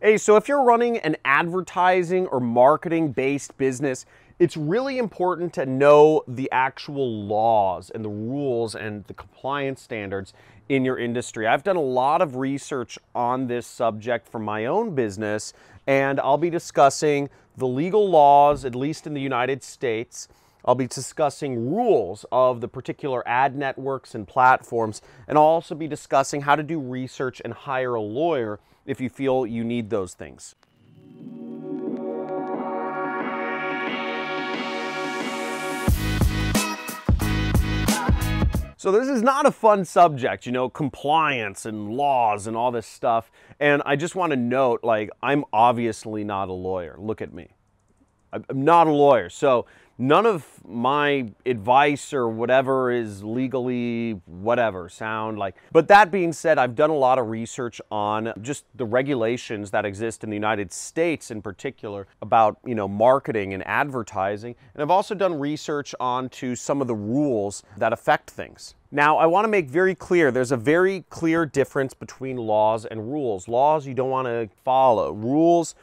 Hey, so if you're running an advertising or marketing-based business, it's really important to know the actual laws and the rules and the compliance standards in your industry. I've done a lot of research on this subject for my own business, and I'll be discussing the legal laws, at least in the United States. I'll be discussing rules of the particular ad networks and platforms, and I'll also be discussing how to do research and hire a lawyer if you feel you need those things. So this is not a fun subject, you know, compliance and laws and all this stuff. And I just want to note, like, I'm obviously not a lawyer. Look at me. I'm not a lawyer. So none of my advice or whatever is legally whatever sound like. But that being said, I've done a lot of research on just the regulations that exist in the United States in particular about, you know, marketing and advertising. And I've also done research onto some of the rules that affect things. Now, I want to make very clear, there's a very clear difference between laws and rules. Laws you don't want to follow. Rules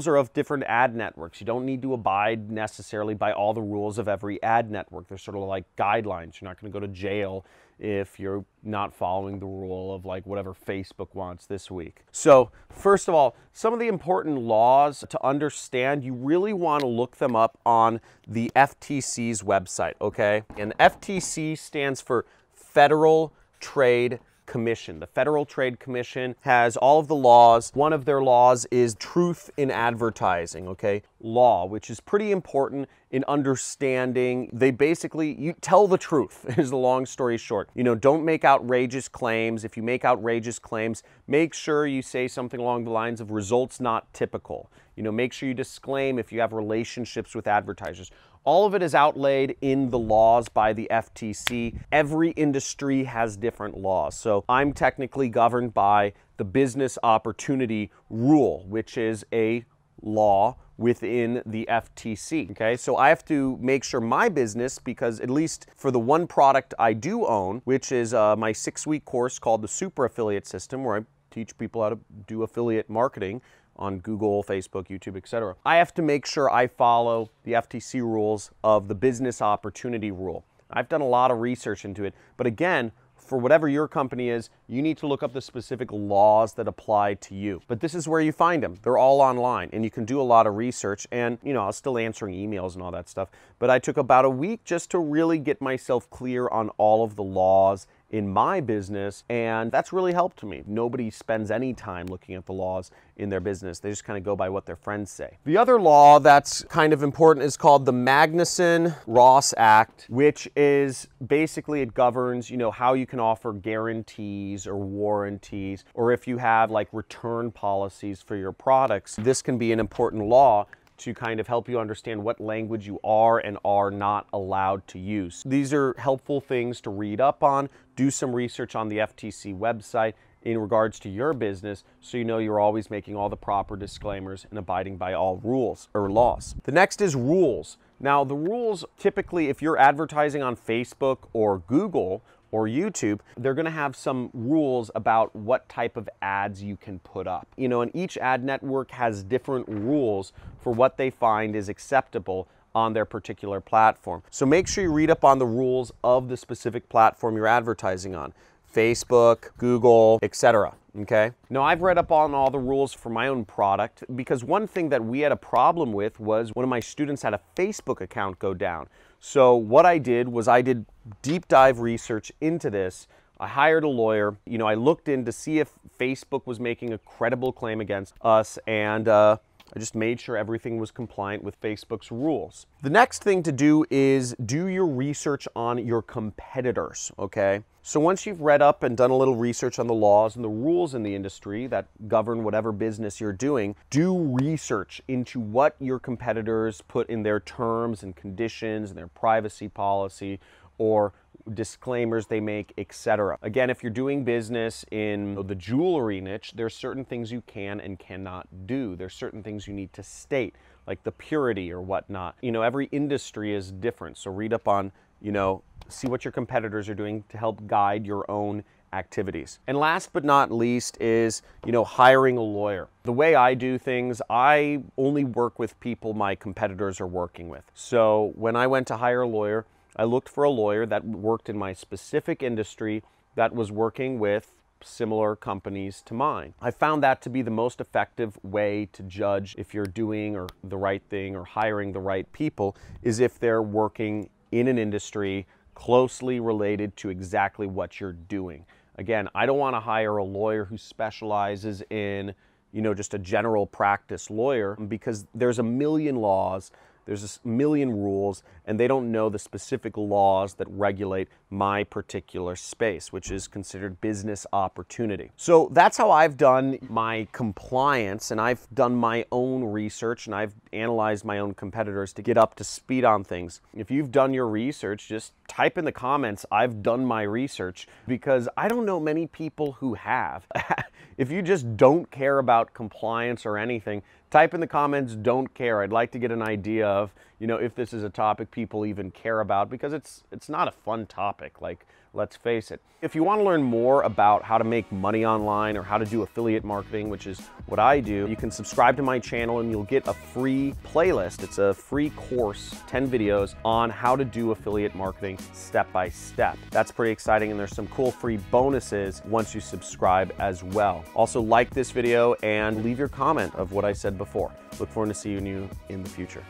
are of different ad networks. You don't need to abide necessarily by all the rules of every ad network. They're sort of like guidelines. You're not going to go to jail if you're not following the rule of like whatever Facebook wants this week. So first of all, some of the important laws to understand, you really want to look them up on the FTC's website, okay? And FTC stands for Federal Trade Commission. The Federal Trade Commission has all of the laws. One of their laws is truth in advertising, okay? Law, which is pretty important in understanding. They basically, you tell the truth is the long story short. You know, don't make outrageous claims. If you make outrageous claims, make sure you say something along the lines of results not typical. You know, make sure you disclaim if you have relationships with advertisers. All of it is outlaid in the laws by the FTC. Every industry has different laws. So I'm technically governed by the business opportunity rule, which is a law within the FTC, okay? So I have to make sure my business, because at least for the one product I do own, which is my 6-week course called the Super Affiliate System, where I teach people how to do affiliate marketing on Google, Facebook, YouTube, etc. I have to make sure I follow the FTC rules of the business opportunity rule. I've done a lot of research into it, but again, for whatever your company is, you need to look up the specific laws that apply to you. But this is where you find them. They're all online, and you can do a lot of research. And, you know, I was still answering emails and all that stuff, but I took about a week just to really get myself clear on all of the laws in my business, and that's really helped me. Nobody spends any time looking at the laws in their business. They just kind of go by what their friends say. The other law that's kind of important is called the Magnuson-Ross Act, which is basically, it governs, you know, how you can offer guarantees or warranties, or if you have like return policies for your products. This can be an important law to kind of help you understand what language you are and are not allowed to use. These are helpful things to read up on. Do some research on the FTC website in regards to your business so you know you're always making all the proper disclaimers and abiding by all rules or laws. The next is rules. Now, the rules, typically, if you're advertising on Facebook or Google or YouTube, they're going to have some rules about what type of ads you can put up. You know, and each ad network has different rules for what they find is acceptable on their particular platform. So make sure you read up on the rules of the specific platform you're advertising on. Facebook, Google, etc. Okay? Now, I've read up on all the rules for my own product, because one thing that we had a problem with was one of my students had a Facebook account go down. So what I did was I did deep dive research into this. I hired a lawyer. You know, I looked in to see if Facebook was making a credible claim against us, and I just made sure everything was compliant with Facebook's rules. The next thing to do is do your research on your competitors, okay? So once you've read up and done a little research on the laws and the rules in the industry that govern whatever business you're doing, do research into what your competitors put in their terms and conditions and their privacy policy or disclaimers they make, etc. Again, if you're doing business in the jewelry niche, there's certain things you can and cannot do. There's certain things you need to state, like the purity or whatnot. You know, every industry is different, so read up on, you know, see what your competitors are doing to help guide your own activities. And last but not least is, hiring a lawyer. The way I do things, I only work with people my competitors are working with. So when I went to hire a lawyer, I looked for a lawyer that worked in my specific industry that was working with similar companies to mine. I found that to be the most effective way to judge if you're doing or the right thing or hiring the right people, is if they're working in an industry closely related to exactly what you're doing. Again, I don't want to hire a lawyer who specializes in, just a general practice lawyer, because there's a million laws, there's a million rules, and they don't know the specific laws that regulate my particular space, which is considered business opportunity. So that's how I've done my compliance, and I've done my own research, and I've analyzed my own competitors to get up to speed on things. If you've done your research, just type in the comments, "I've done my research," because I don't know many people who have. If you just don't care about compliance or anything, type in the comments, "Don't care." I'd like to get an idea of, if this is a topic people even care about, because it's not a fun topic, like, let's face it. If you want to learn more about how to make money online or how to do affiliate marketing, which is what I do, you can subscribe to my channel and you'll get a free playlist. It's a free course, 10 videos on how to do affiliate marketing step by step. That's pretty exciting, and there's some cool free bonuses once you subscribe as well. Also, like this video and leave your comment of what I said before. Look forward to seeing you in the future.